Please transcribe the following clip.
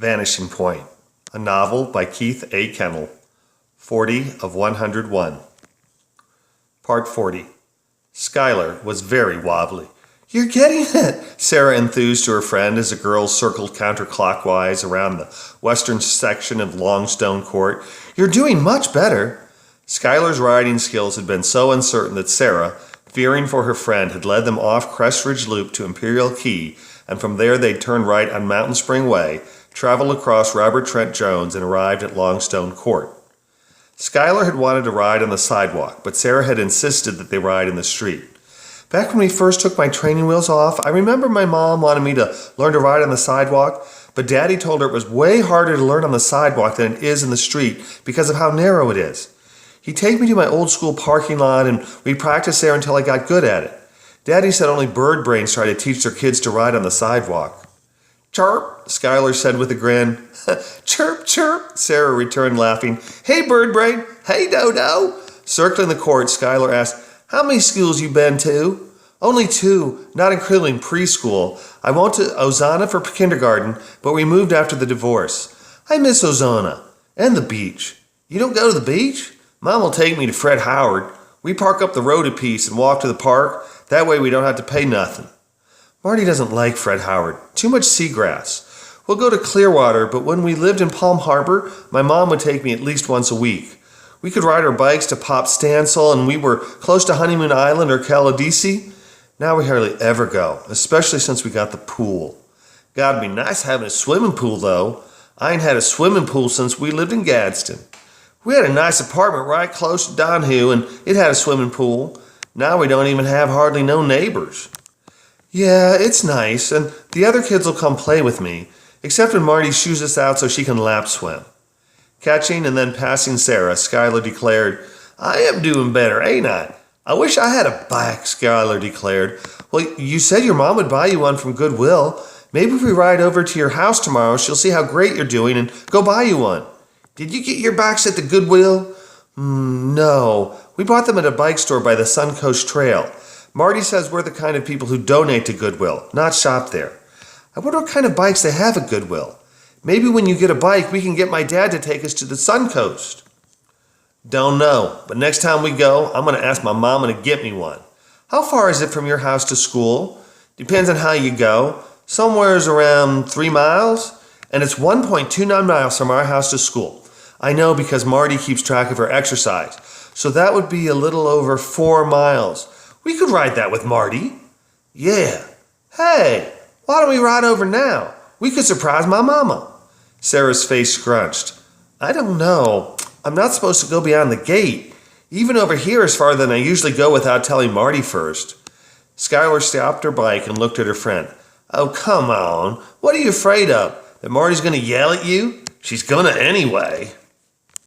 Vanishing Point, a novel by Keith A. Kenel, 40 of 101. Part 40. Skylar was very wobbly. "You're getting it," Sarah enthused to her friend as the girls circled counterclockwise around the western section of Longstone Court. "You're doing much better." Skylar's riding skills had been so uncertain that Sarah, fearing for her friend, had led them off Crest Ridge Loop to Imperial Key, and from there they'd turn right on Mountain Spring Way, travel across Robert Trent Jones, and arrived at Longstone Court. Skylar had wanted to ride on the sidewalk, but Sarah had insisted that they ride in the street. "Back when we first took my training wheels off, I remember my mom wanted me to learn to ride on the sidewalk, but Daddy told her it was way harder to learn on the sidewalk than it is in the street because of how narrow it is. He'd take me to my old school parking lot and we'd practice there until I got good at it. Daddy said only bird brains try to teach their kids to ride on the sidewalk." "Chirp," Skylar said with a grin. "Chirp, chirp," Sarah returned laughing. "Hey, bird brain. Hey, Dodo." Circling the court, Skylar asked, "How many schools you been to?" "Only 2, not including preschool. I went to Ozana for kindergarten, but we moved after the divorce. I miss Ozana. And the beach." "You don't go to the beach?" "Mom will take me to Fred Howard. We park up the road a piece and walk to the park. That way we don't have to pay nothing." "Marty doesn't like Fred Howard. Too much seagrass. We'll go to Clearwater, but when we lived in Palm Harbor, my mom would take me at least once a week. We could ride our bikes to Pop Stansel, and we were close to Honeymoon Island or Caladesi. Now we hardly ever go, especially since we got the pool. Gotta be nice having a swimming pool, though. I ain't had a swimming pool since we lived in Gadsden. We had a nice apartment right close to Donahue, and it had a swimming pool. Now we don't even have hardly no neighbors." "Yeah, it's nice, and the other kids will come play with me, except when Marty shoos us out so she can lap swim." Catching and then passing Sarah, Skylar declared, "I am doing better, ain't I? I wish I had a bike," Skylar declared. "Well, you said your mom would buy you one from Goodwill. Maybe if we ride over to your house tomorrow, she'll see how great you're doing and go buy you one." "Did you get your bikes at the Goodwill?" No. We bought them at a bike store by the Suncoast Trail. Marty says we're the kind of people who donate to Goodwill, not shop there. I wonder what kind of bikes they have at Goodwill. Maybe when you get a bike, we can get my dad to take us to the Suncoast." "Don't know, but next time we go, I'm going to ask my mama to get me one." "How far is it from your house to school?" "Depends on how you go. Somewhere's around 3 miles, and it's 1.29 miles from our house to school. I know because Marty keeps track of her exercise, so that would be a little over 4 miles. We could ride that with Marty." "Yeah. Hey, why don't we ride over now? We could surprise my mama." Sarah's face scrunched. "I don't know. I'm not supposed to go beyond the gate. Even over here is farther than I usually go without telling Marty first." Skylar stopped her bike and looked at her friend. "Oh, come on. What are you afraid of? That Marty's going to yell at you? She's going to anyway."